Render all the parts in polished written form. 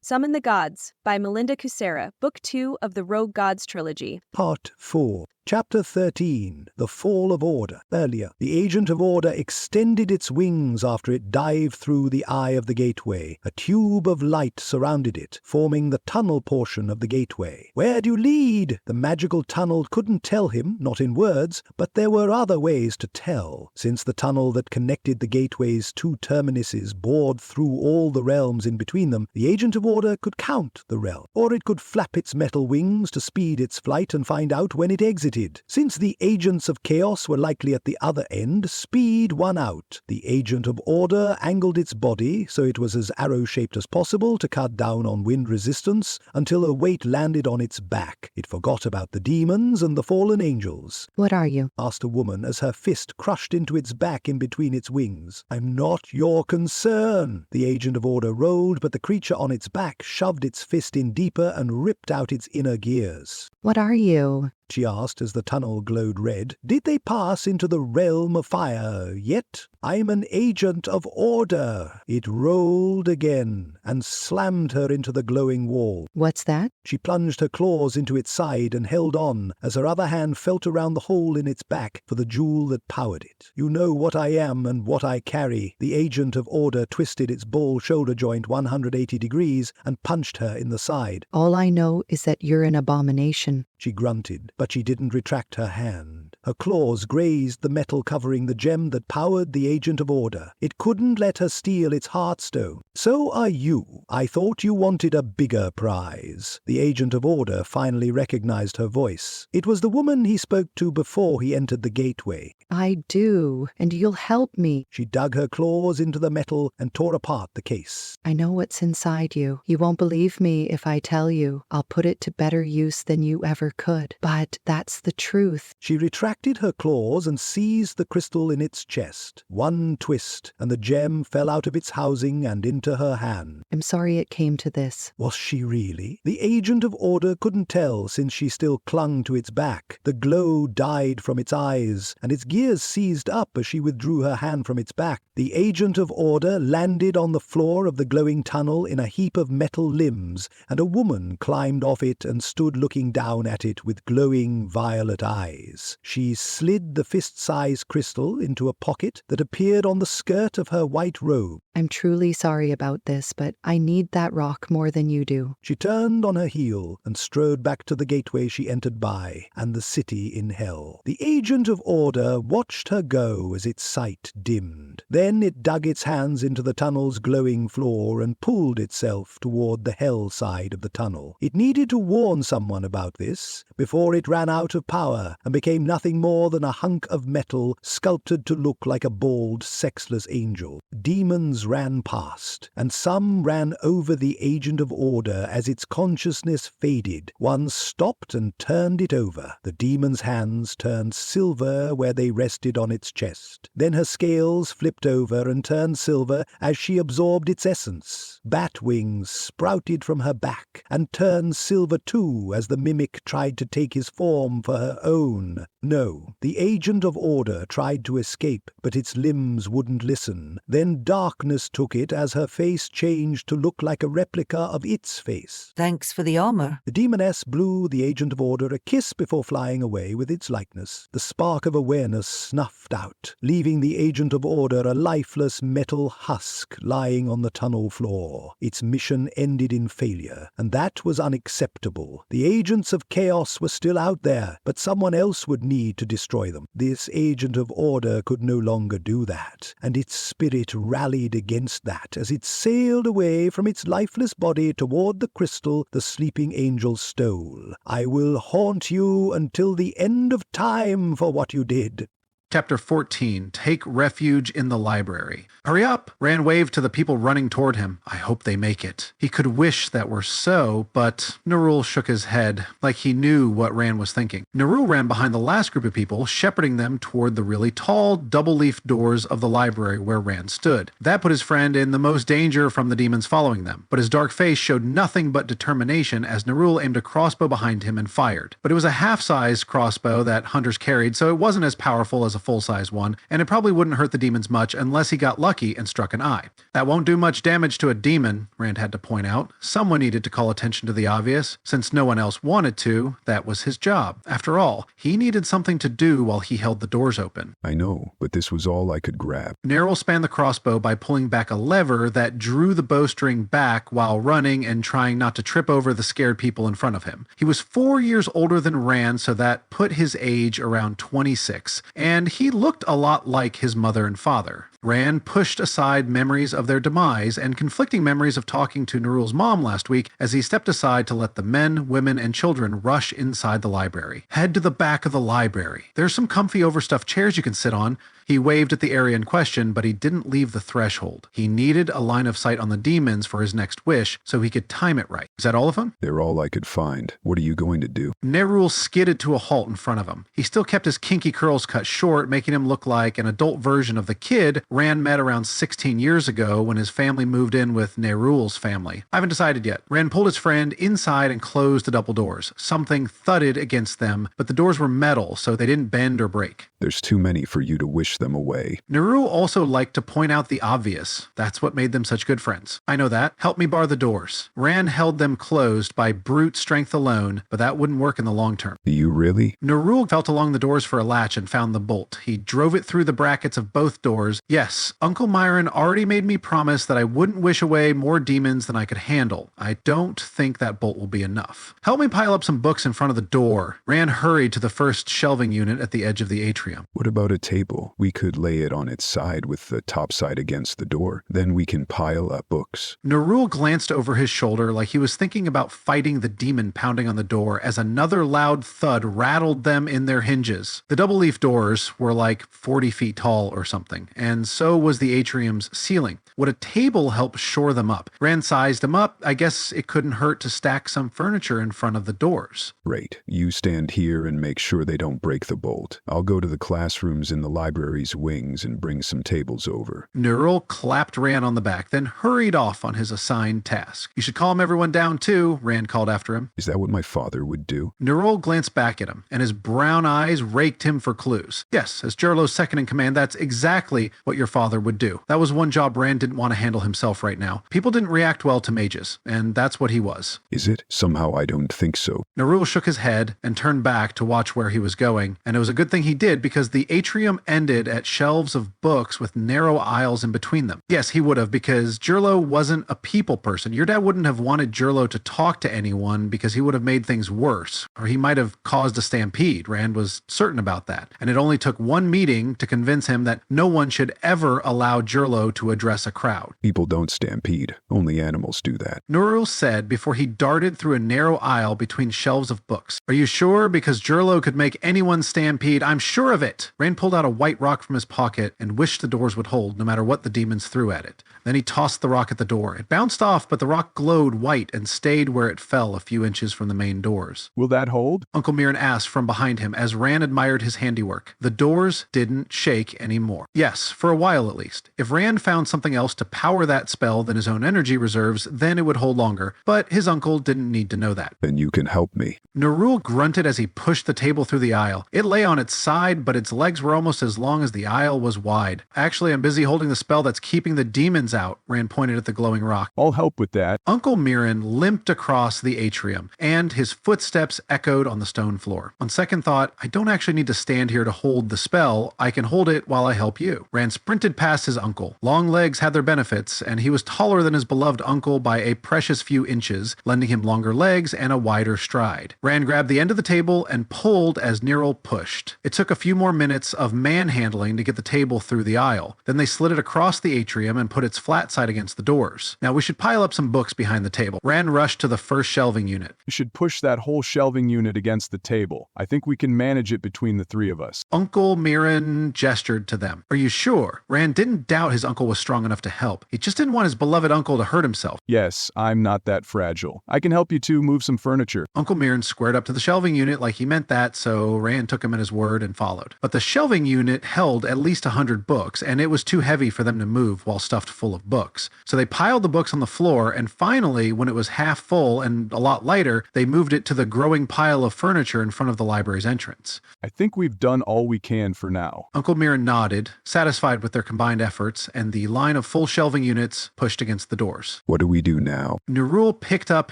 Summon the Gods by Melinda Kucsera, Book 2 of the Rogue Gods Trilogy. Part 4. Chapter 13. The Fall of Order. Earlier, the Agent of Order extended its wings after it dived through the eye of the gateway. A tube of light surrounded it, forming the tunnel portion of the gateway. "Where do you lead?" The magical tunnel couldn't tell him, not in words, but there were other ways to tell. Since the tunnel that connected the gateway's two terminuses bored through all the realms in between them, the Agent of Order could count the realm. Or it could flap its metal wings to speed its flight and find out when it exited. Since the agents of chaos were likely at the other end, speed won out. The Agent of Order angled its body so it was as arrow-shaped as possible to cut down on wind resistance until a weight landed on its back. It forgot about the demons and the fallen angels. "What are you?" asked a woman as her fist crushed into its back in between its wings. "I'm not your concern." The Agent of Order rolled, but the creature on its back shoved its fist in deeper and ripped out its inner gears. "What are you?" she asked as the tunnel glowed red. "Did they pass into the realm of fire yet? I'm an Agent of Order." It rolled again and slammed her into the glowing wall. "What's that?" She plunged her claws into its side and held on as her other hand felt around the hole in its back for the jewel that powered it. "You know what I am and what I carry." The Agent of Order twisted its ball shoulder joint 180 degrees and punched her in the side. "All I know is that you're an abomination." She grunted, but she didn't retract her hand. Her claws grazed the metal covering the gem that powered the Agent of Order. It couldn't let her steal its heartstone. "So are you. I thought you wanted a bigger prize." The Agent of Order finally recognized her voice. It was the woman he spoke to before he entered the gateway. "I do, and you'll help me." She dug her claws into the metal and tore apart the case. "I know what's inside you. You won't believe me if I tell you. I'll put it to better use than you ever could. But that's the truth." She retracted her claws and seized the crystal in its chest. One twist, and the gem fell out of its housing and into her hand. "I'm sorry it came to this." Was she really? The Agent of Order couldn't tell since she still clung to its back. The glow died from its eyes, and its gears seized up as she withdrew her hand from its back. The Agent of Order landed on the floor of the glowing tunnel in a heap of metal limbs, and a woman climbed off it and stood looking down at it with glowing violet eyes. She slid the fist-sized crystal into a pocket that appeared on the skirt of her white robe. "I'm truly sorry about this, but I need that rock more than you do." She turned on her heel and strode back to the gateway she entered by, and the city in hell. The Agent of Order watched her go as its sight dimmed. Then it dug its hands into the tunnel's glowing floor and pulled itself toward the hell side of the tunnel. It needed to warn someone about this before it ran out of power and became nothing more than a hunk of metal sculpted to look like a bald, sexless angel. Demons ran past, and some ran over the Agent of Order as its consciousness faded. One stopped and turned it over. The demon's hands turned silver where they rested on its chest. Then her scales flipped over and turned silver as she absorbed its essence. Bat wings sprouted from her back and turned silver too as the mimic tried to take his form for her own. No, the Agent of Order tried to escape, but its limbs wouldn't listen. Then darkness took it as her face changed to look like a replica of its face. "Thanks for the armor." The demoness blew the Agent of Order a kiss before flying away with its likeness. The spark of awareness snuffed out, leaving the Agent of Order a lifeless metal husk lying on the tunnel floor. Its mission ended in failure, and that was unacceptable. The agents of chaos were still out there, but someone else would need to destroy them. This Agent of Order could no longer do that, and its spirit rallied against that as it sailed away from its lifeless body toward the crystal the sleeping angel stole. "I will haunt you until the end of time for what you did." Chapter 14. Take refuge in the library. "Hurry up!" Rand waved to the people running toward him. "I hope they make it." He could wish that were so, but Nerul shook his head, like he knew what Rand was thinking. Nerul ran behind the last group of people, shepherding them toward the really tall, double-leafed doors of the library where Rand stood. That put his friend in the most danger from the demons following them, but his dark face showed nothing but determination as Nerul aimed a crossbow behind him and fired. But it was a half-sized crossbow that hunters carried, so it wasn't as powerful as a full-size one, and it probably wouldn't hurt the demons much unless he got lucky and struck an eye. That won't do much damage to a demon, Rand had to point out. Someone needed to call attention to the obvious. Since no one else wanted to, that was his job. After all, he needed something to do while he held the doors open. I know, but this was all I could grab. Nerul spanned the crossbow by pulling back a lever that drew the bowstring back while running and trying not to trip over the scared people in front of him. He was 4 years older than Rand, so that put his age around 26, and he looked a lot like his mother and father. Rand pushed aside memories of their demise and conflicting memories of talking to Nerul's mom last week as he stepped aside to let the men, women, and children rush inside the library. Head to the back of the library. There's some comfy overstuffed chairs you can sit on. He waved at the area in question, but he didn't leave the threshold. He needed a line of sight on the demons for his next wish, so he could time it right. Is that all of them? They're all I could find. What are you going to do? Nerul skidded to a halt in front of him. He still kept his kinky curls cut short, making him look like an adult version of the kid Rand met around 16 years ago when his family moved in with Nerul's family. I haven't decided yet. Rand pulled his friend inside and closed the double doors. Something thudded against them, but the doors were metal, so they didn't bend or break. There's too many for you to wish them away. Nerul also liked to point out the obvious. That's what made them such good friends. I know that. Help me bar the doors. Rand held them closed by brute strength alone, but that wouldn't work in the long term. Do you really? Nerul felt along the doors for a latch and found the bolt. He drove it through the brackets of both doors. Yes, Uncle Myron already made me promise that I wouldn't wish away more demons than I could handle. I don't think that bolt will be enough. Help me pile up some books in front of the door. Rand hurried to the first shelving unit at the edge of the atrium. What about a table? We could lay it on its side with the top side against the door. Then we can pile up books. Nerul glanced over his shoulder like he was thinking about fighting the demon pounding on the door as another loud thud rattled them in their hinges. The double-leaf doors were like 40 feet tall or something, and so was the atrium's ceiling. Would a table help shore them up? Rand sized them up. I guess it couldn't hurt to stack some furniture in front of the doors. Great. You stand here and make sure they don't break the bolt. I'll go to the classrooms in the library's wings and bring some tables over. Nerul clapped Rand on the back, then hurried off on his assigned task. You should calm everyone down too, Rand called after him. Is that what my father would do? Nerul glanced back at him, and his brown eyes raked him for clues. Yes, as Jurlo's second in command, that's exactly what your father would do. That was one job Rand didn't want to handle himself right now. People didn't react well to mages, and that's what he was. Is it? Somehow I don't think so. Nerul shook his head and turned back to watch where he was going, and it was a good thing he did because the atrium ended at shelves of books with narrow aisles in between them. Yes, he would have, because Jurlo wasn't a people person. Your dad wouldn't have wanted Jurlo to talk to anyone because he would have made things worse, or he might have caused a stampede. Rand was certain about that, and it only took one meeting to convince him that no one should ever allow Jurlo to address a crowd. People don't stampede. Only animals do that. Nerul said before he darted through a narrow aisle between shelves of books. Are you sure? Because Jurlo could make anyone stampede. I'm sure of it. Rand pulled out a white rock from his pocket and wished the doors would hold no matter what the demons threw at it. Then he tossed the rock at the door. It bounced off, but the rock glowed white and stayed where it fell a few inches from the main doors. Will that hold? Uncle Mirren asked from behind him as Rand admired his handiwork. The doors didn't shake anymore. Yes, for a while at least. If Rand found something else to power that spell than his own energy reserves, then it would hold longer, but his uncle didn't need to know that. Then you can help me. Nerul grunted as he pushed the table through the aisle. It lay on its side, but its legs were almost as long as the aisle was wide. Actually, I'm busy holding the spell that's keeping the demons out, Rand pointed at the glowing rock. I'll help with that. Uncle Mirren limped across the atrium, and his footsteps echoed on the stone floor. On second thought, I don't actually need to stand here to hold the spell. I can hold it while I help you. Rand sprinted past his uncle. Long legs had their benefits, and he was taller than his beloved uncle by a precious few inches, lending him longer legs and a wider stride. Rand grabbed the end of the table and pulled as Nerul pushed. It took a few more minutes of manhandling to get the table through the aisle. Then they slid it across the atrium and put its flat side against the doors. Now we should pile up some books behind the table. Rand rushed to the first shelving unit. You should push that whole shelving unit against the table. I think we can manage it between the three of us. Uncle Mirren gestured to them. Are you sure? floor. Rand didn't doubt his uncle was strong enough to help. He just didn't want his beloved uncle to hurt himself. Yes, I'm not that fragile. I can help you two move some furniture. Uncle Mirren squared up to the shelving unit like he meant that, so Rand took him at his word and followed. But the shelving unit held at least 100 books, and it was too heavy for them to move while stuffed full of books. So they piled the books on the floor, and finally, when it was half full and a lot lighter, they moved it to the growing pile of furniture in front of the library's entrance. I think we've done all we can for now. Uncle Mirren nodded, satisfied with their combined efforts, and the line of full shelving units pushed against the doors. What do we do now? Nerul picked up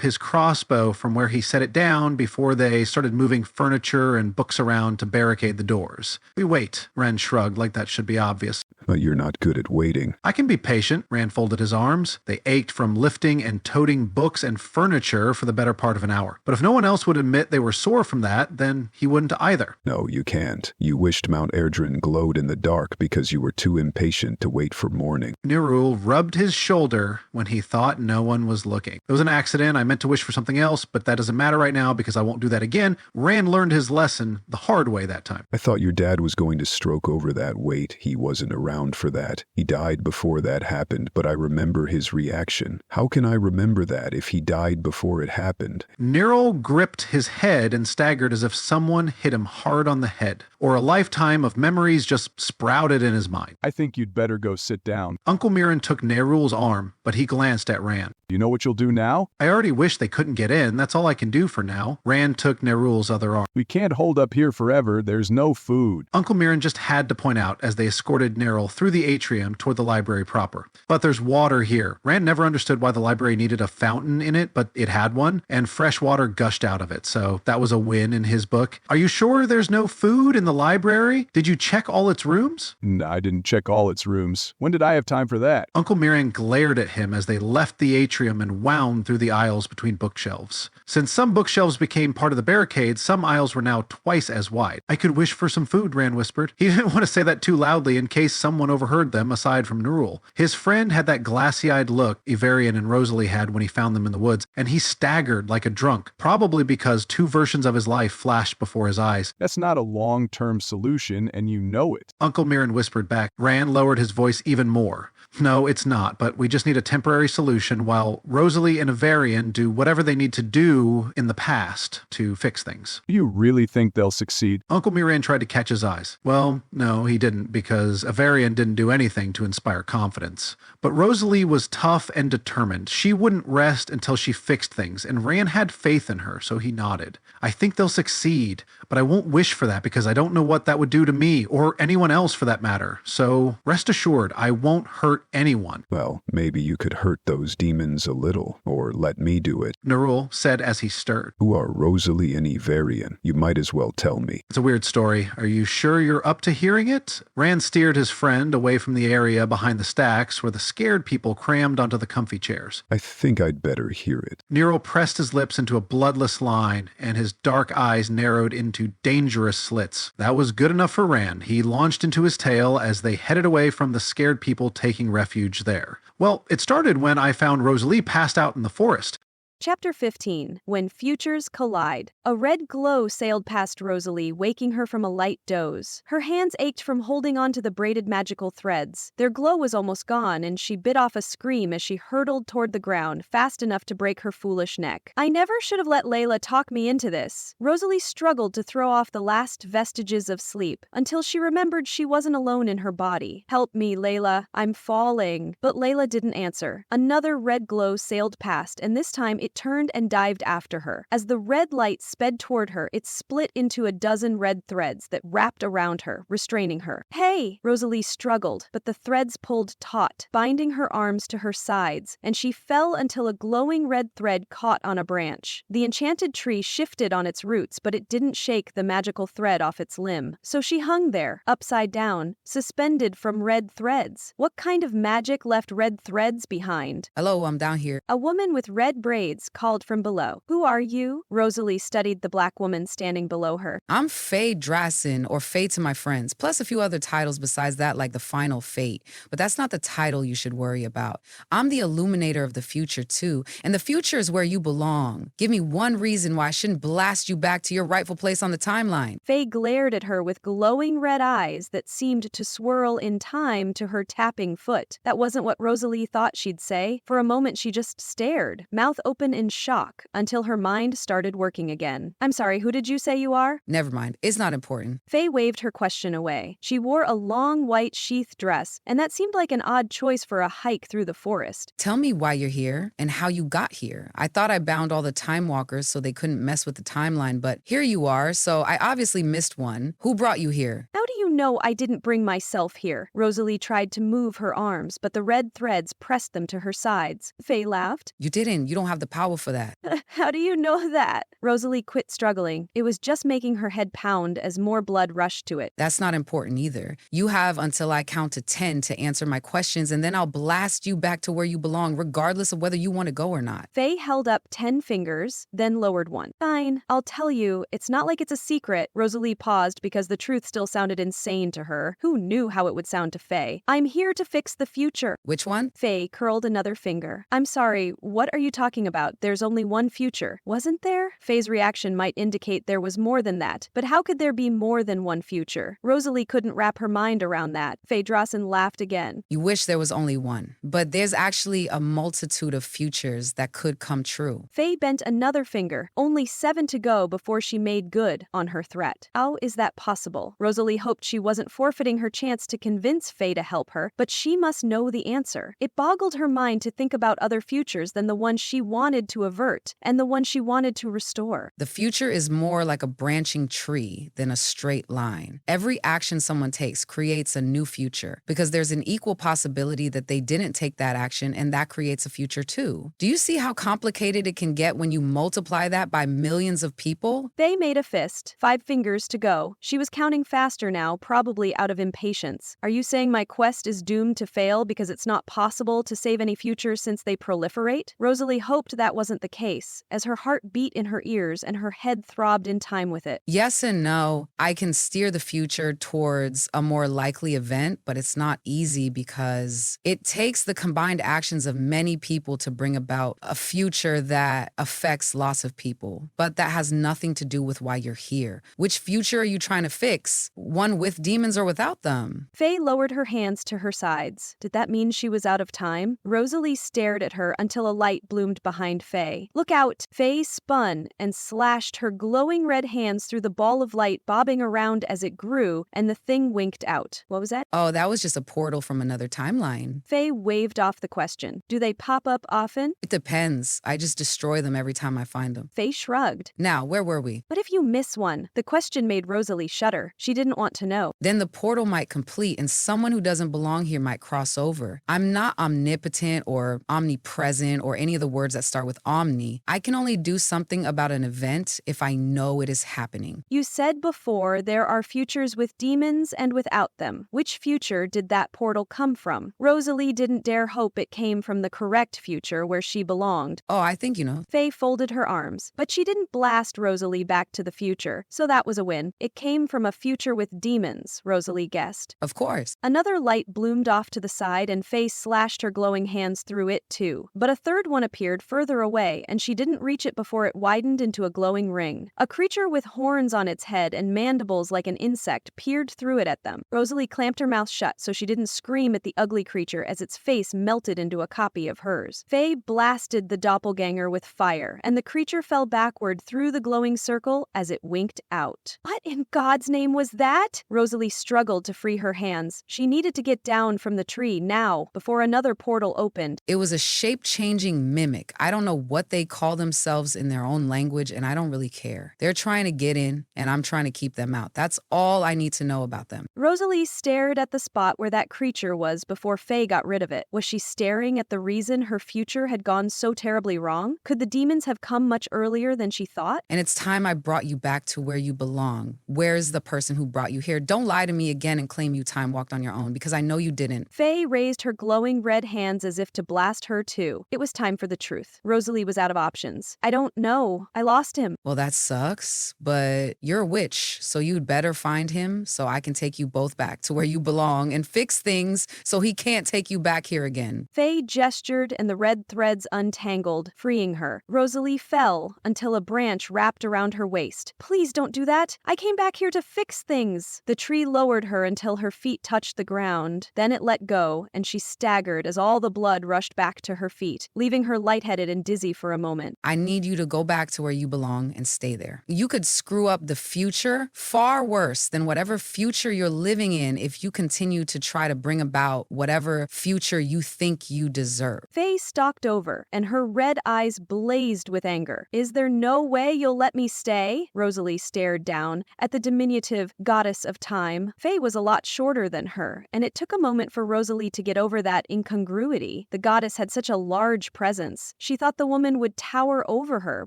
his crossbow from where he set it down before they started moving furniture and books around to barricade the doors. We wait, Rand shrugged, like that should be obvious. But you're not good at waiting. I can be patient, Rand folded his arms. They ached from lifting and toting books and furniture for the better part of an hour. But if no one else would admit they were sore from that, then he wouldn't either. No, you can't. You wished Mount Erdrin glowed in the dark because you were too impatient to wait for morning. Nerul rubbed his shoulder when he thought no one was looking. It was an accident. I meant to wish for something else, but that doesn't matter right now because I won't do that again. Rand learned his lesson the hard way that time. I thought your dad was going to stroke over that weight. He wasn't around for that. He died before that happened, but I remember his reaction. How can I remember that if he died before it happened? Nerul gripped his head and staggered as if someone hit him hard on the head, or a lifetime of memories just sprouted in his mind. I think you'd better go sit down. Uncle Mirren took Nerul's arm, but he glanced at Rand. You know what you'll do now? I already wish they couldn't get in. That's all I can do for now. Rand took Nerul's other arm. We can't hold up here forever. There's no food. Uncle Mirren just had to point out as they escorted Nerul through the atrium toward the library proper. But there's water here. Rand never understood why the library needed a fountain in it, but it had one, and fresh water gushed out of it, so that was a win in his book. Are you sure there's no food in the library? Did you check all its rooms? No, I didn't check all its rooms. When did I have time for that? Uncle Mirren glared at him as they left the atrium and wound through the aisles between bookshelves. Since some bookshelves became part of the barricade, some aisles were now twice as wide. I could wish for some food, Rand whispered. He didn't want to say that too loudly in case someone overheard them aside from Nerul. His friend had that glassy-eyed look Ivarian and Rosalie had when he found them in the woods, and he staggered like a drunk, probably because two versions of his life flashed before his eyes. That's not a long-term solution, and you know it. Uncle Mirren whispered back. Rand lowered his voice even more. No, it's not, but we just need a temporary solution while Rosalie and Ivarian do whatever they need to do in the past to fix things. Do you really think they'll succeed? Uncle Mirren tried to catch his eyes. Well, no, he didn't, because Ivarian didn't do anything to inspire confidence. But Rosalie was tough and determined. She wouldn't rest until she fixed things, and Rand had faith in her, so he nodded. I think they'll succeed, but I won't wish for that because I don't know what that would do to me, or anyone else for that matter. So rest assured, I won't hurt anyone. Well, maybe you could hurt those demons a little, or let me do it. Nerul said as he stirred. Who are Rosalie and Ivarian? You might as well tell me. It's a weird story. Are you sure you're up to hearing it? Rand steered his friend away from the area behind the stacks where the scared people crammed onto the comfy chairs. I think I'd better hear it. Nerul pressed his lips into a bloodless line, and his dark eyes narrowed into dangerous slits. That was good enough for Rand. He launched into his tale as they headed away from the scared people taking refuge there. Well, it started when I found Rosalie passed out in the forest. Chapter 15. When Futures Collide. A red glow sailed past Rosalie, waking her from a light doze. Her hands ached from holding on to the braided magical threads. Their glow was almost gone, and she bit off a scream as she hurtled toward the ground, fast enough to break her foolish neck. I never should have let Layla talk me into this. Rosalie struggled to throw off the last vestiges of sleep, until she remembered she wasn't alone in her body. Help me, Layla. I'm falling. But Layla didn't answer. Another red glow sailed past, and this time it turned and dived after her. As the red light sped toward her, it split into a dozen red threads that wrapped around her, restraining her. Hey! Rosalie struggled, but the threads pulled taut, binding her arms to her sides, and she fell until a glowing red thread caught on a branch. The enchanted tree shifted on its roots, but it didn't shake the magical thread off its limb. So she hung there, upside down, suspended from red threads. What kind of magic left red threads behind? Hello, I'm down here. A woman with red braids threads called from below. Who are you? Rosalie studied the black woman standing below her. I'm Faye Drassen, or Faye to my friends, plus a few other titles besides that, like the final fate. But that's not the title you should worry about. I'm the illuminator of the future, too, and the future is where you belong. Give me one reason why I shouldn't blast you back to your rightful place on the timeline. Faye glared at her with glowing red eyes that seemed to swirl in time to her tapping foot. That wasn't what Rosalie thought she'd say. For a moment, she just stared, mouth open in shock, until her mind started working again. I'm sorry, who did you say you are? Never mind, it's not important. Faye waved her question away. She wore a long white sheath dress, and that seemed like an odd choice for a hike through the forest. Tell me why you're here and how you got here. I thought I bound all the time walkers so they couldn't mess with the timeline, but here you are, so I obviously missed one. Who brought you here? How do you know I didn't bring myself here? Rosalie tried to move her arms, but the red threads pressed them to her sides. Faye laughed. You didn't. You don't have the power for that. How do you know that? Rosalie quit struggling. It was just making her head pound as more blood rushed to it. That's not important either. You have until I count to 10 to answer my questions, and then I'll blast you back to where you belong, regardless of whether you want to go or not. Faye held up 10 fingers, then lowered one. Fine, I'll tell you. It's not like it's a secret. Rosalie paused because the truth still sounded insane to her. Who knew how it would sound to Faye? I'm here to fix the future. Which one? Faye curled another finger. I'm sorry, what are you talking about? There's only one future. Wasn't there? Faye's reaction might indicate there was more than that. But how could there be more than one future? Rosalie couldn't wrap her mind around that. Faye Drassen laughed again. You wish there was only one, but there's actually a multitude of futures that could come true. Faye bent another finger, only 7 to go before she made good on her threat. How is that possible? Rosalie hoped she wasn't forfeiting her chance to convince Faye to help her, but she must know the answer. It boggled her mind to think about other futures than the one she wanted to avert and the one she wanted to restore. The future is more like a branching tree than a straight line. Every action someone takes creates a new future because there's an equal possibility that they didn't take that action, and that creates a future too. Do you see how complicated it can get when you multiply that by millions of people? Faye made a fist, 5 fingers to go. She was counting faster now, probably out of impatience. Are you saying my quest is doomed to fail because it's not possible to save any futures since they proliferate? Rosalie hoped that wasn't the case, as her heart beat in her ears and her head throbbed in time with it. Yes and no. I can steer the future towards a more likely event, but it's not easy because it takes the combined actions of many people to bring about a future that affects lots of people. But that has nothing to do with why you're here. Which future are you trying to fix? One with demons or without them? Faye lowered her hands to her sides. Did that mean she was out of time? Rosalie stared at her until a light bloomed behind Faye. Look out! Faye spun and slashed her glowing red hands through the ball of light bobbing around as it grew, and the thing winked out. What was that? Oh, that was just a portal from another timeline. Faye waved off the question. Do they pop up often? It depends. I just destroy them every time I find them. Faye shrugged. Now, where were we? What if you miss one? The question made Rosalie shudder. She didn't want to know. Then the portal might complete and someone who doesn't belong here might cross over. I'm not omnipotent or omnipresent or any of the words that start with omni. I can only do something about an event if I know it is happening. You said before there are futures with demons and without them. Which future did that portal come from? Rosalie didn't dare hope it came from the correct future where she belonged. Oh, I think you know. Faye folded her arms, but she didn't blast Rosalie back to the future, so that was a win. It came from a future with demons, Rosalie guessed. Of course. Another light bloomed off to the side and Faye slashed her glowing hands through it too. But a third one appeared further away and she didn't reach it before it widened into a glowing ring. A creature with horns on its head and mandibles like an insect peered through it at them. Rosalie clamped her mouth shut so she didn't scream at the ugly creature as its face melted into a copy of hers. Faye blasted the doppelganger with fire, and the creature fell backward through the glowing circle as it winked out. What in God's name was that? Rosalie struggled to free her hands. She needed to get down from the tree now, before another portal opened. It was a shape-changing mimic. I don't know what they call themselves in their own language, and I don't really care. They're trying to get in, and I'm trying to keep them out. That's all I need to know about them. Rosalie stared at the spot where that creature was before Faye got rid of it. Was she staring at the reason her future had gone so terribly wrong? Could the demons have come much earlier than she thought? And it's time I brought you back to where you belong. Where's the person who brought you here? Don't lie to me again and claim you time walked on your own, because I know you didn't. Faye raised her glowing red hands as if to blast her too. It was time for the truth. Rosalie was out of options. emotions. I don't know. I lost him. Well, that sucks, but you're a witch, so you'd better find him so I can take you both back to where you belong and fix things so he can't take you back here again. Faye gestured and the red threads untangled, freeing her. Rosalie fell until a branch wrapped around her waist. Please don't do that. I came back here to fix things. The tree lowered her until her feet touched the ground. Then it let go, and she staggered as all the blood rushed back to her feet, leaving her lightheaded and dizzy for a moment. I need you to go back to where you belong and stay there. You could screw up the future far worse than whatever future you're living in if you continue to try to bring about whatever future you think you deserve. Faye stalked over, and her red eyes blazed with anger. Is there no way you'll let me stay? Rosalie stared down at the diminutive goddess of time. Faye was a lot shorter than her, and it took a moment for Rosalie to get over that incongruity. The goddess had such a large presence. She thought the woman would tower over her,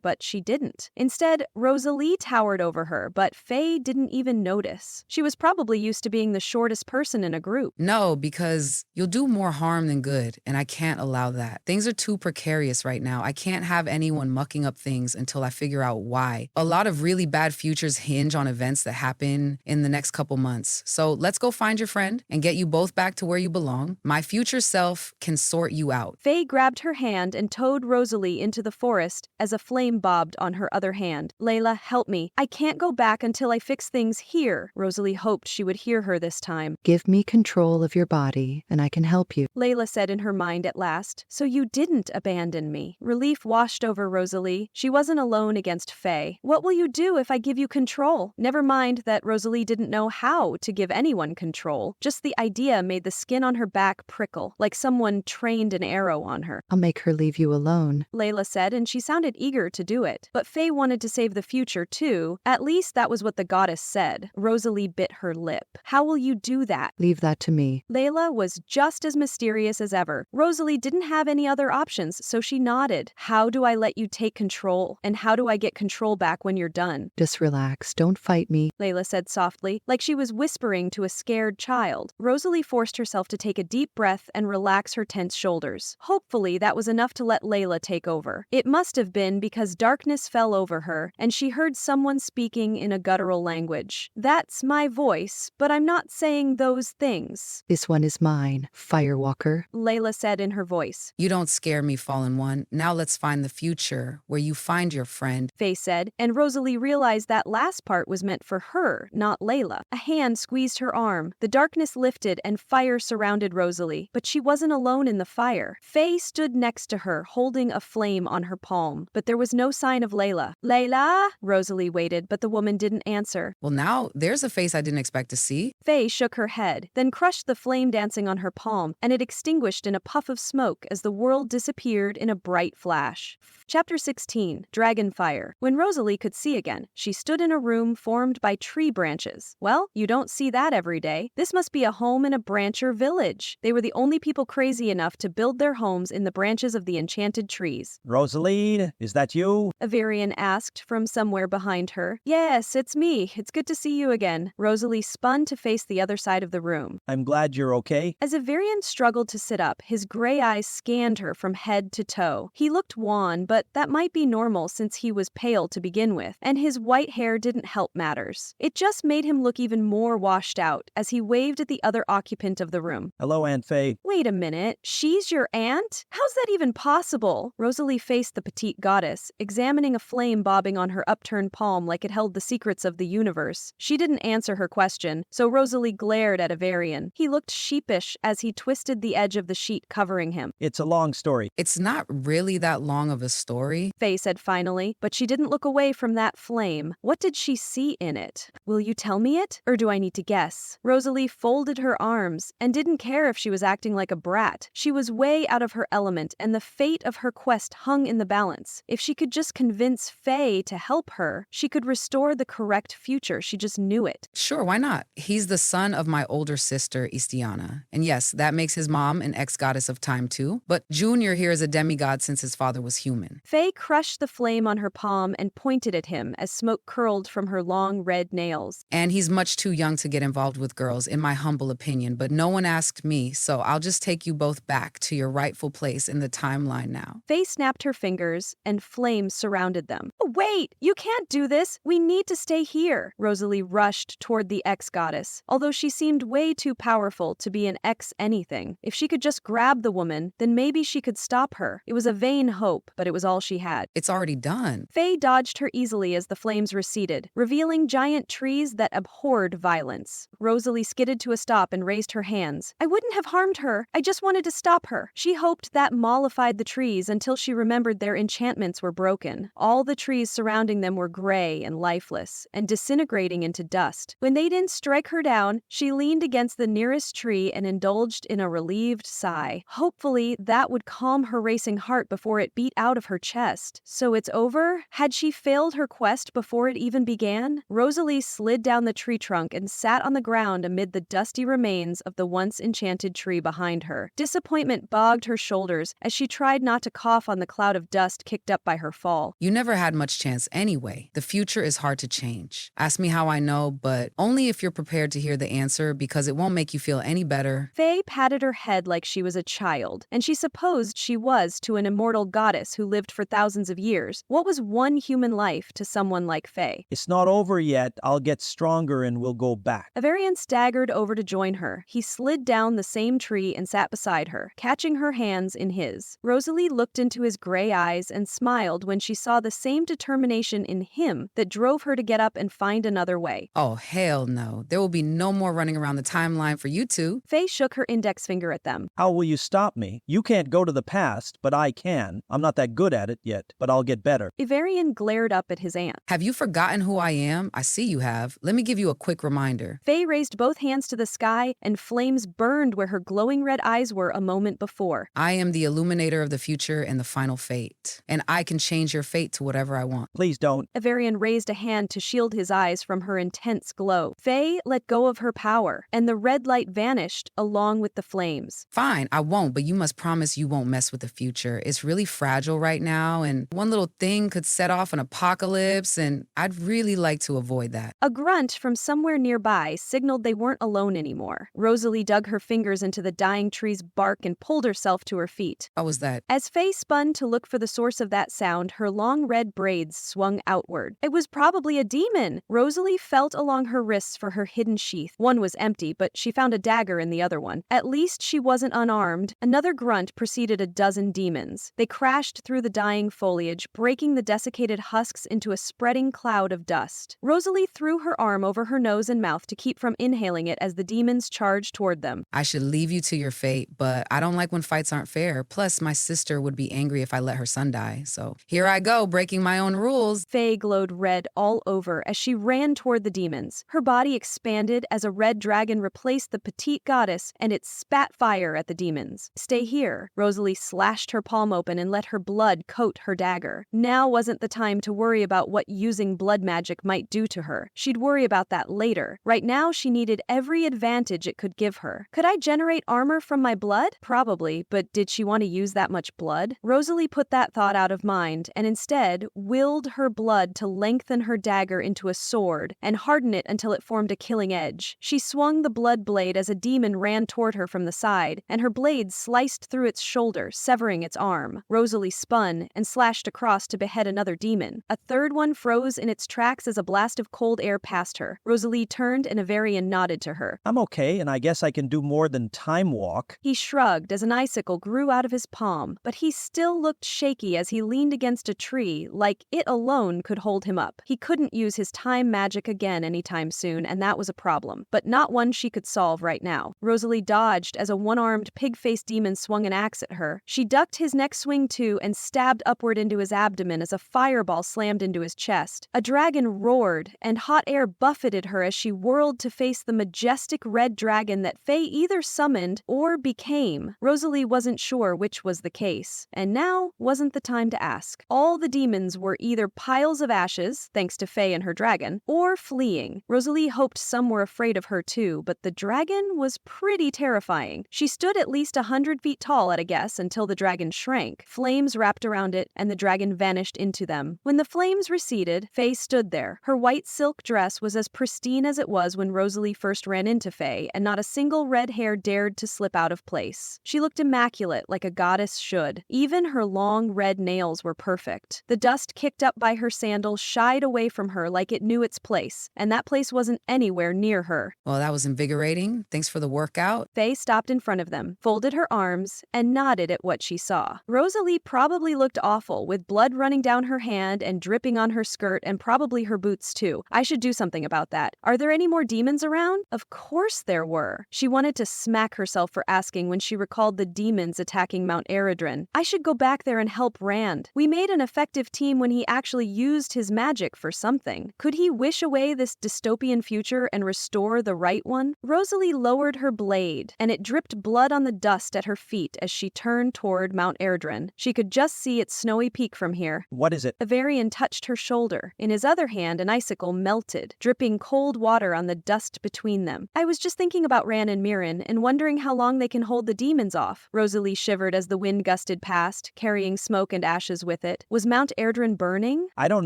but she didn't. Instead, Rosalie towered over her, but Faye didn't even notice. She was probably used to being the shortest person in a group. No, because you'll do more harm than good, and I can't allow that. Things are too precarious right now. I can't have anyone mucking up things until I figure out why. A lot of really bad futures hinge on events that happen in the next couple months. So let's go find your friend and get you both back to where you belong. My future self can sort you out. Faye grabbed her hand and towed Rosalie into the forest as a flame bobbed on her other hand. Layla, help me. I can't go back until I fix things here. Rosalie hoped she would hear her this time. Give me control of your body, and I can help you. Layla said in her mind at last. So you didn't abandon me. Relief washed over Rosalie. She wasn't alone against Faye. What will you do if I give you control? Never mind that Rosalie didn't know how to give anyone control. Just the idea made the skin on her back prickle, like someone trained an arrow on her. I'll make her leave you alone, Layla said, and she sounded eager to do it. But Faye wanted to save the future, too. At least that was what the goddess said. Rosalie bit her lip. How will you do that? Leave that to me. Layla was just as mysterious as ever. Rosalie didn't have any other options, so she nodded. How do I let you take control? And how do I get control back when you're done? Just relax. Don't fight me. Layla said softly, like she was whispering to a scared child. Rosalie forced herself to take a deep breath and relax her tense shoulders. Hopefully, that was enough to let Layla take over. It must have been because darkness fell over her, and she heard someone speaking in a guttural language. That's my voice, but I'm not saying those things. This one is mine, Firewalker, Layla said in her voice. You don't scare me, Fallen One. Now let's find the future where you find your friend, Faye said, and Rosalie realized that last part was meant for her, not Layla. A hand squeezed her arm. The darkness lifted and fire surrounded Rosalie, but she wasn't alone in the fire. Faye stood next to her, holding a flame on her palm, but there was no sign of Layla. Layla? Rosalie waited, but the woman didn't answer. Well, now there's a face I didn't expect to see. Faye shook her head, then crushed the flame dancing on her palm, and it extinguished in a puff of smoke as the world disappeared in a bright flash. Chapter 16, Dragonfire. When Rosalie could see again, she stood in a room formed by tree branches. Well, you don't see that every day. This must be a home in a brancher village. They were the only people crazy enough to build their homes in the branches of the enchanted trees. Rosalie, is that you? Avarian asked from somewhere behind her. Yes, it's me. It's good to see you again. Rosalie spun to face the other side of the room. I'm glad you're okay. As Avarian struggled to sit up, his gray eyes scanned her from head to toe. He looked wan, but that might be normal since he was pale to begin with, and his white hair didn't help matters. It just made him look even more washed out as he waved at the other occupant of the room. Hello, Aunt Faye. Wait a minute, she's your aunt? How's that even possible? Rosalie faced the petite goddess, examining a flame bobbing on her upturned palm like it held the secrets of the universe. She didn't answer her question, so Rosalie glared at Avarian. He looked sheepish as he twisted the edge of the sheet covering him. It's a long story. It's not really that long of a story, Faye said finally, but she didn't look away from that flame. What did she see in it? Will you tell me it? Or do I need to guess? Rosalie folded her arms and didn't care if she was acting like a brat. She was way out of her element, and the fate of her quest hung in the balance. If she could just convince Faye to help her, she could restore the correct future. She just knew it. Sure, why not? He's the son of my older sister, Istiana. And yes, that makes his mom an ex-goddess of time too. But Junior here is a demigod since his father was human. dragon. Faye crushed the flame on her palm and pointed at him as smoke curled from her long red nails. And he's much too young to get involved with girls, in my humble opinion, but no one asked me, so I'll just take you both back to your rightful place in the timeline now. Faye snapped her fingers, and flames surrounded them. Wait! You can't do this! We need to stay here! Rosalie rushed toward the ex-goddess, although she seemed way too powerful to be an ex-anything. If she could just grab the woman, then maybe she could stop her. It was a vain hope, but it was all she had. It's already done. Faye dodged her easily as the flames receded, revealing giant trees that abhorred violence. Rosalie skidded to a stop and raised her hands. I wouldn't have harmed her. I just wanted to stop her. She hoped that mollified the trees until she remembered their enchantments were broken. All the trees surrounding them were gray and lifeless, and disintegrating into dust. When they didn't strike her down, she leaned against the nearest tree and indulged in a relieved sigh. Hopefully, that would calm her racing heart before it beat out of her chest. So it's over? Had she failed her quest before it even began? Rosalie slid down the tree trunk and sat on the ground amid the dusty remains of the once enchanted tree behind her. Disappointment bogged her shoulders as she tried not to cough on the cloud of dust kicked up by her fall. You never had much chance anyway. The future is hard to change. Ask me how I know, but only if you're prepared to hear the answer, because it won't make you feel any better. Faye patted her head like she was a child, and she supposed she was to an immortal goddess who lived for thousands of years. What was one human life to someone like Faye? It's not over yet. I'll get stronger and we'll go back. Avarian staggered over to join her. He slid down the same tree and sat beside her, catching her hands in his. Rosalie looked into his gray eyes and smiled when she saw the same determination in him that drove her to get up and find another way. Oh, hell no. There will be no more running around the timeline for you two. Faye shook her index finger at them. How will you stop me? You can't go to the past, but I can. I'm not that good at it yet, but I'll get better. Avarian glared up at his aunt. Have you forgotten who I am? I see you have. Let me give you a quick reminder. Faye raised both hands to the sky, and flames burned where her glowing red eyes were a moment before. I am the illuminator of the future and the final fate, and I can change your fate to whatever I want. Please don't. Avarian raised a hand to shield his eyes from her intense glow. Faye let go of her power, and the red light vanished along with the flames. Fine, I won't, but you must promise you won't mess with the future. It's really fragile right now, and one little thing could set off an apocalypse, and I'd really like to avoid that. A grunt from somewhere nearby signaled they weren't alone anymore. Rosalie dug her fingers into the dying tree's bark and pulled herself to her feet. What was that? As Faye spun to look for the source of that sound, her long red braids swung outward. It was probably a demon. Rosalie felt along her wrists for her hidden sheath. One was empty, but she found a dagger in the other one. At least she wasn't unarmed. Another grunt preceded a dozen demons. They crashed through the dying foliage, breaking the desiccated husks into a spreading cloud of dust. Rosalie threw her arm over her nose and mouth to keep from inhaling it as the demons charged toward them. I should leave you to your fate, but I don't like when fights aren't fair. Plus, my sister would be angry if I let her son die. So here I go, breaking my own rules. Faye glowed red all over as she ran toward the demons. Her body expanded as a red dragon replaced the petite goddess, and it spat fire at the demons. Stay here. Rosalie slashed her palm open and let her blood coat her dagger. Now wasn't the time to worry about what using blood magic might do to her. She'd worry about that later. Right now, she needed every advantage it could give her. Could I generate armor from my blood? Probably, but did she want to use that much blood? Rosalie put that thought out of mind and instead willed her blood to lengthen her dagger into a sword and harden it until it formed a killing edge. She swung the blood blade as a demon ran toward her from the side, and her blade sliced through its shoulder, severing its arm. Rosalie spun and slashed across to behead another demon. A third one froze in its tracks as a blast of cold air passed her. Rosalie turned and Avarian nodded to her. I'm okay, and I guess I can do more than time walk. He shrugged as an icicle grew out of his palm, but he still looked shaky as he leaned against a tree, like it alone could hold him up. He couldn't use his time magic again anytime soon, and that was a problem, but not one she could solve right now. Rosalie dodged as a one-armed, pig-faced demon swung an axe at her. She ducked his next swing too and stabbed upward into his abdomen as a fireball slammed into his chest. A dragon roared, and hot air buffeted her as she whirled to face the majestic red dragon that Faye either summoned or became. Rosalie wasn't sure which was the case, and now wasn't the time to ask. All the demons were either piles of ashes, thanks to Faye and her dragon, or fleeing. Rosalie hoped some were afraid of her too, but the dragon was pretty terrifying. She stood at least 100 feet tall at a guess until the dragon shrank. Flames wrapped wrapped around it, and the dragon vanished into them. When the flames receded, Faye stood there. Her white silk dress was as pristine as it was when Rosalie first ran into Faye, and not a single red hair dared to slip out of place. She looked immaculate, like a goddess should. Even her long red nails were perfect. The dust kicked up by her sandals shied away from her like it knew its place, and that place wasn't anywhere near her. Well, that was invigorating. Thanks for the workout. Faye stopped in front of them, folded her arms, and nodded at what she saw. Rosalie probably looked awful, with blood running down her hand and dripping on her skirt and probably her boots too. I should do something about that. Are there any more demons around? Of course there were. She wanted to smack herself for asking when she recalled the demons attacking Mount Eredrin. I should go back there and help Rand. We made an effective team when he actually used his magic for something. Could he wish away this dystopian future and restore the right one? Rosalie lowered her blade, and it dripped blood on the dust at her feet as she turned toward Mount Eredrin. She could just see its snowy peak from here. What is it? Avarian touched her shoulder. In his other hand, an icicle melted, dripping cold water on the dust between them. I was just thinking about Ran and Mirren and wondering how long they can hold the demons off. Rosalie shivered as the wind gusted past, carrying smoke and ashes with it. Was Mount Eredrin burning? I don't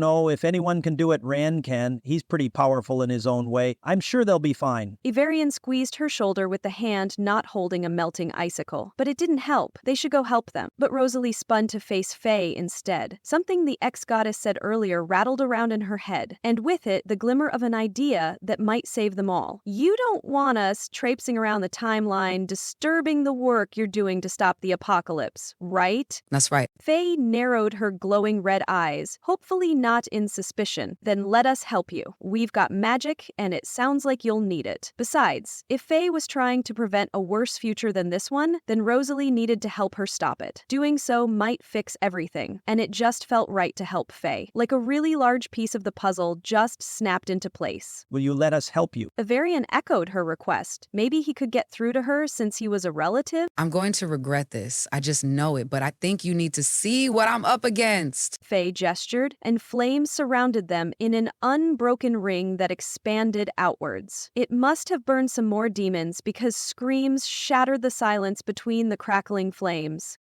know. If anyone can do it, Rand can. He's pretty powerful in his own way. I'm sure they'll be fine. Ivarian squeezed her shoulder with the hand not holding a melting icicle. But it didn't help. They should go help them. But Rosalie spun to face Faye instead. Something the ex-goddess said earlier rattled around in her head, and with it, the glimmer of an idea that might save them all. You don't want us traipsing around the timeline, disturbing the work you're doing to stop the apocalypse, right? That's right. Faye narrowed her glowing red eyes, hopefully not in suspicion. Then let us help you. We've got magic, and it sounds like you'll need it. Besides, if Faye was trying to prevent a worse future than this one, then Rosalie needed to help her stop it. Doing so might fix everything, and it just felt right to help Faye. Like a really large piece of the puzzle just snapped into place. Will you let us help you? Ivarian echoed her request. Maybe he could get through to her since he was a relative? I'm going to regret this. I just know it, but I think you need to see what I'm up against. Faye gestured, and flames surrounded them in an unbroken ring that expanded outwards. It must have burned some more demons because screams shattered the silence between the crackling flames.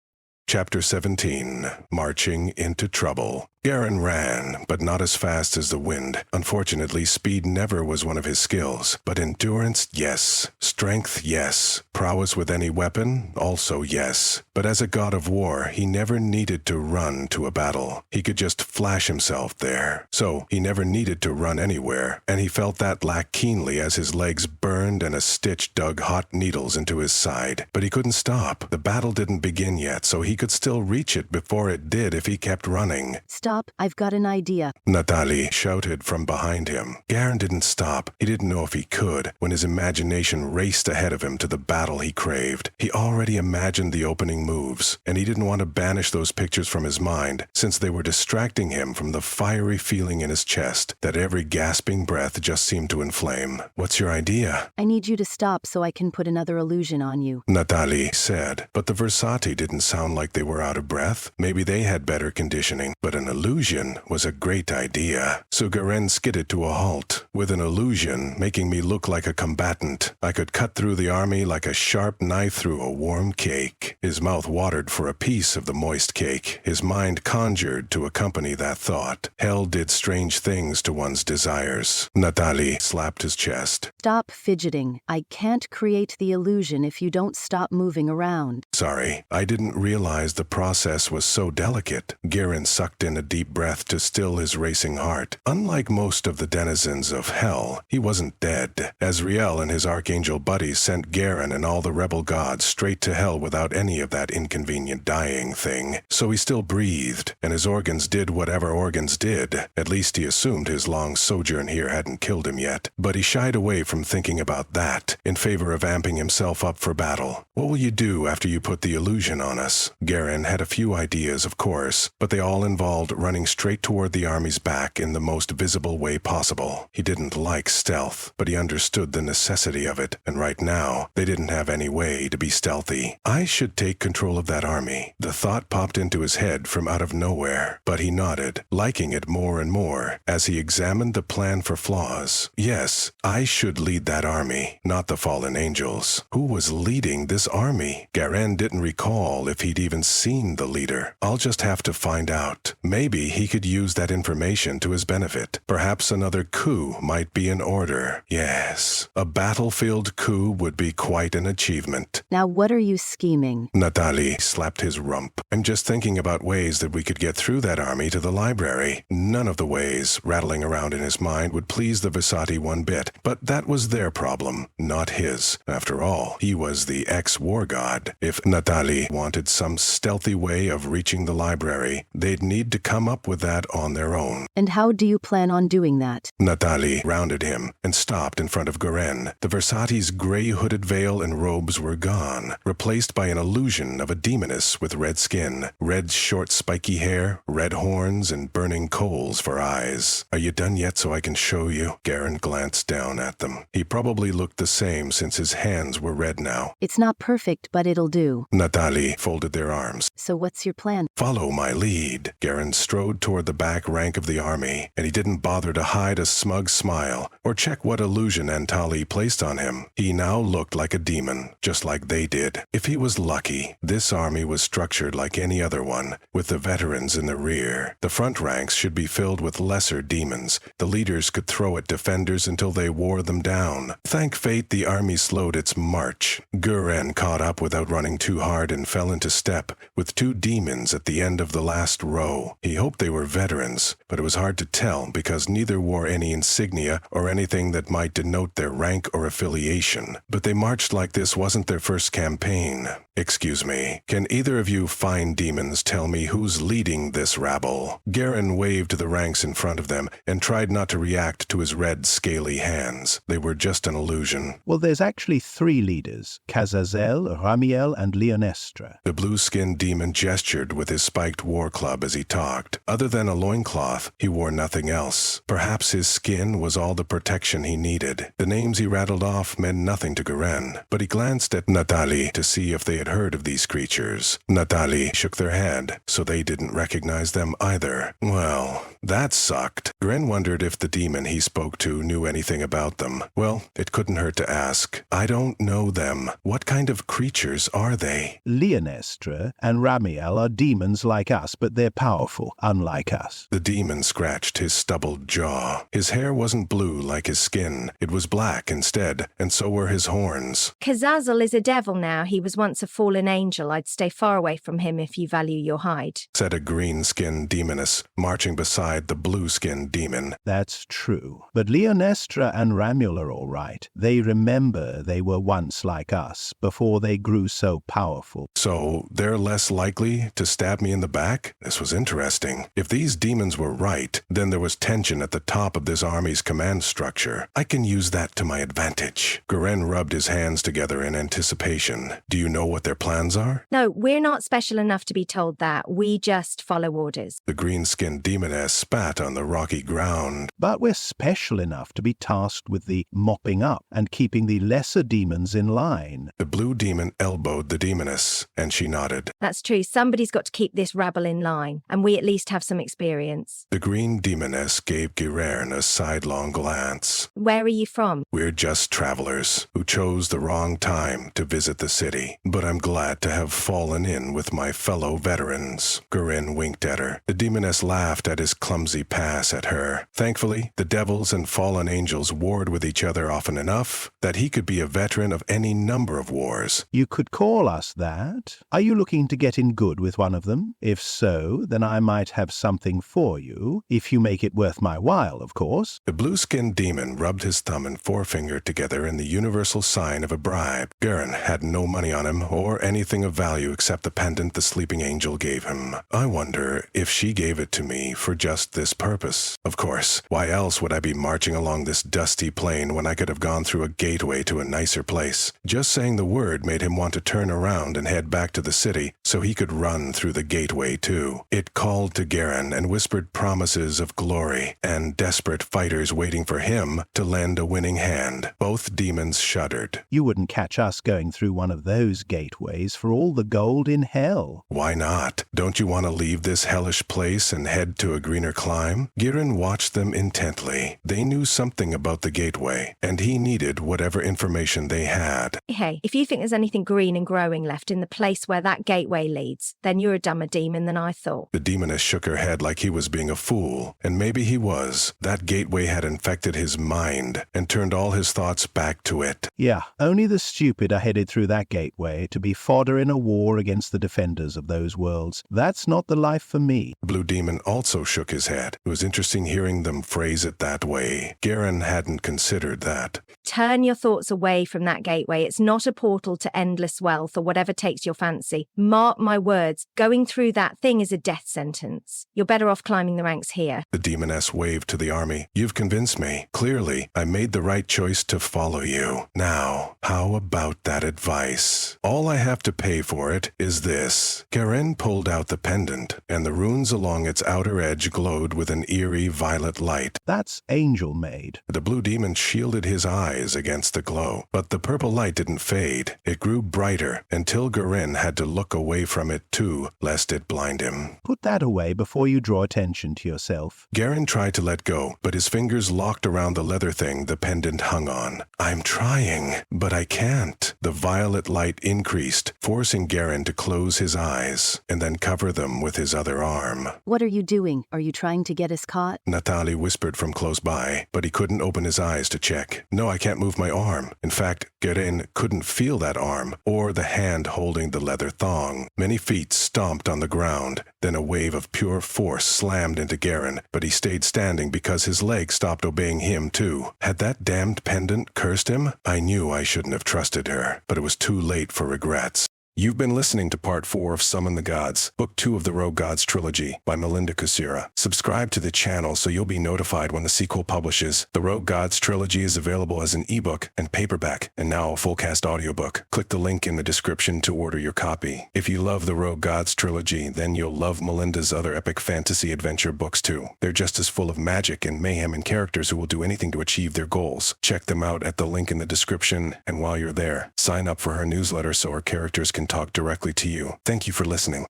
Chapter 17. Marching into Trouble. Garen ran, but not as fast as the wind. Unfortunately, speed never was one of his skills, but endurance, yes. Strength, yes. Prowess with any weapon, also yes. But as a god of war, he never needed to run to a battle. He could just flash himself there. So, he never needed to run anywhere, and he felt that lack keenly as his legs burned and a stitch dug hot needles into his side. But he couldn't stop. The battle didn't begin yet, so he could still reach it before it did if he kept running. Stop, I've got an idea. Natalie shouted from behind him. Garen didn't stop. He didn't know if he could, when his imagination raced ahead of him to the battle he craved. He already imagined the opening moves, and he didn't want to banish those pictures from his mind, since they were distracting him from the fiery feeling in his chest that every gasping breath just seemed to inflame. What's your idea? I need you to stop so I can put another illusion on you. Natalie said, but the Versati didn't sound like they were out of breath. Maybe they had better conditioning, but an illusion was a great idea. So Garen skidded to a halt. With an illusion making me look like a combatant, I could cut through the army like a sharp knife through a warm cake. His mouth watered for a piece of the moist cake. His mind conjured to accompany that thought. Hell did strange things to one's desires. Natalie slapped his chest. Stop fidgeting. I can't create the illusion if you don't stop moving around. Sorry, I didn't realize the process was so delicate. Garen sucked in a deep breath to still his racing heart. Unlike most of the denizens of hell, he wasn't dead. Azrael and his archangel buddies sent Garen and all the rebel gods straight to hell without any of that inconvenient dying thing. So he still breathed, and his organs did whatever organs did. At least he assumed his long sojourn here hadn't killed him yet. But he shied away from thinking about that, in favor of amping himself up for battle. What will you do after you put the illusion on us? Garen had a few ideas, of course, but they all involved running straight toward the army's back in the most visible way possible. He didn't like stealth, but he understood the necessity of it, and right now, they didn't have any way to be stealthy. I should take control of that army. The thought popped into his head from out of nowhere, but he nodded, liking it more and more, as he examined the plan for flaws. Yes, I should lead that army, not the fallen angels. Who was leading this army? Garen didn't recall if he'd even even seen the leader. I'll just have to find out. Maybe he could use that information to his benefit. Perhaps another coup might be in order. Yes, a battlefield coup would be quite an achievement. Now what are you scheming? Natali slapped his rump. I'm just thinking about ways that we could get through that army to the library. None of the ways rattling around in his mind would please the Versati one bit, but that was their problem, not his. After all, he was the ex-war god. If Natali wanted some stealthy way of reaching the library, they'd need to come up with that on their own. And how do you plan on doing that? Natali rounded him and stopped in front of Guren. The Versati's gray hooded veil and robes were gone, replaced by an illusion of a demoness with red skin, red short spiky hair, red horns, and burning coals for eyes. Are you done yet so I can show you? Garen glanced down at them. He probably looked the same since his hands were red now. It's not perfect, but it'll do. Natali folded their arms. So what's your plan? Follow my lead. Garen strode toward the back rank of the army, and he didn't bother to hide a smug smile or check what illusion Antali placed on him. He now looked like a demon, just like they did. If he was lucky, this army was structured like any other one, with the veterans in the rear. The front ranks should be filled with lesser demons. The leaders could throw at defenders until they wore them down. Thank fate the army slowed its march. Guren caught up without running too hard and fell into step with two demons at the end of the last row. He hoped they were veterans, but it was hard to tell because neither wore any insignia or anything that might denote their rank or affiliation. But they marched like this wasn't their first campaign. Excuse me, can either of you fine demons tell me who's leading this rabble? Garen waved to the ranks in front of them and tried not to react to his red, scaly hands. They were just an illusion. Well, there's actually 3 leaders, Kazazel, Ramiel, and Leonestra. The blue-skinned demon gestured with his spiked war club as he talked. Other than a loincloth, he wore nothing else. Perhaps his skin was all the protection he needed. The names he rattled off meant nothing to Garen, but he glanced at Natali to see if they had heard of these creatures. Natali shook their head, so they didn't recognize them either. Well, that sucked. Garen wondered if the demon he spoke to knew anything about them. Well, it couldn't hurt to ask. I don't know them. What kind of creatures are they? Leonestra and Ramiel are demons like us, but they're powerful, unlike us. The demon scratched his stubbled jaw. His hair wasn't blue like his skin. It was black instead, and so were his horns. Kazazel is a devil now. He was once a fallen angel. I'd stay far away from him if you value your hide, said a green-skinned demoness, marching beside the blue-skinned demon. That's true. But Leonestra and Ramiel are all right. They remember they were once like us, before they grew so powerful. So they're less likely to stab me in the back? This was interesting. If these demons were right, then there was tension at the top of this army's command structure. I can use that to my advantage. Garen rubbed his hands together in anticipation. Do you know what their plans are? No, we're not special enough to be told that. We just follow orders. The green-skinned demoness spat on the rocky ground. But we're special enough to be tasked with the mopping up and keeping the lesser demons in line. The blue demon elbowed the demoness, and she nodded. That's true. Somebody's got to keep this rabble in line, and we at least have some experience. The green demoness gave Garen a sidelong glance. Where are you from? We're just travelers who chose the wrong time to visit the city, but I'm glad to have fallen in with my fellow veterans. Garen winked at her. The demoness laughed at his clumsy pass at her. Thankfully, the devils and fallen angels warred with each other often enough that he could be a veteran of any number of wars. You could call us that. Are you looking to get in good with one of them? If so, then I might have something for you, if you make it worth my while, of course. The blue-skinned demon rubbed his thumb and forefinger together in the universal sign of a bribe. Garen had no money on him or anything of value except the pendant the sleeping angel gave him. I wonder if she gave it to me for just this purpose. Of course, why else would I be marching along this dusty plain when I could have gone through a gateway to a nicer place? Just saying the word made him want to turn around and head back to the city so he could run through the gateway too. It called to Garen and whispered promises of glory and desperate fighters waiting for him to lend a winning hand. Both demons shuddered. You wouldn't catch us going through one of those gateways for all the gold in hell. Why not? Don't you want to leave this hellish place and head to a greener clime? Garen Garen watched them intently. They knew something about the gateway, and he needed whatever information they had. Hey, if you think there's anything green and growing left in the place where that gateway leads, then you're a dumber demon than I thought. The demoness shook her head like he was being a fool, and maybe he was. That gateway had infected his mind and turned all his thoughts back to it. Yeah, only the stupid are headed through that gateway to be fodder in a war against the defenders of those worlds. That's not the life for me. Blue Demon also shook his head. It was interesting hearing them phrase it that way. Garen hadn't considered that. Turn your thoughts away from that gateway. It's not a portal to endless wealth or whatever takes your fancy. Mark my words, going through that thing is a death sentence. You're better off climbing the ranks here. The demoness waved to the army. You've convinced me. Clearly, I made the right choice to follow you. Now, how about that advice? All I have to pay for it is this. Garen pulled out the pendant, and the runes along its outer edge glowed with an eerie violet light. That's angel-made. The blue demon shielded his eyes against the glow, but the purple light didn't fade. It grew brighter until Garen had to look away from it too, lest it blind him. Put that away before you draw attention to yourself. Garen tried to let go, but his fingers locked around the leather thing the pendant hung on. I'm trying, but I can't. The violet light increased, forcing Garen to close his eyes and then cover them with his other arm. What are you doing? Are you trying to get us caught? Natali whispered from close by, but he couldn't open his eyes to check. No, I can't move my arm. In fact, Garen couldn't feel that arm or the hand holding the leather thong. Many feet stomped on the ground. Then a wave of pure force slammed into Garen, but he stayed standing because his legs stopped obeying him too. Had that damned pendant cursed him? I knew I shouldn't have trusted her, but it was too late for regrets. You've been listening to Part 4 of Summon the Gods, Book 2 of the Rogue Gods Trilogy by Melinda Kucsera. Subscribe to the channel so you'll be notified when the sequel publishes. The Rogue Gods Trilogy is available as an ebook and paperback, and now a full-cast audiobook. Click the link in the description to order your copy. If you love the Rogue Gods Trilogy, then you'll love Melinda's other epic fantasy adventure books too. They're just as full of magic and mayhem and characters who will do anything to achieve their goals. Check them out at the link in the description, and while you're there, sign up for her newsletter so her characters can talk directly to you. Thank you for listening.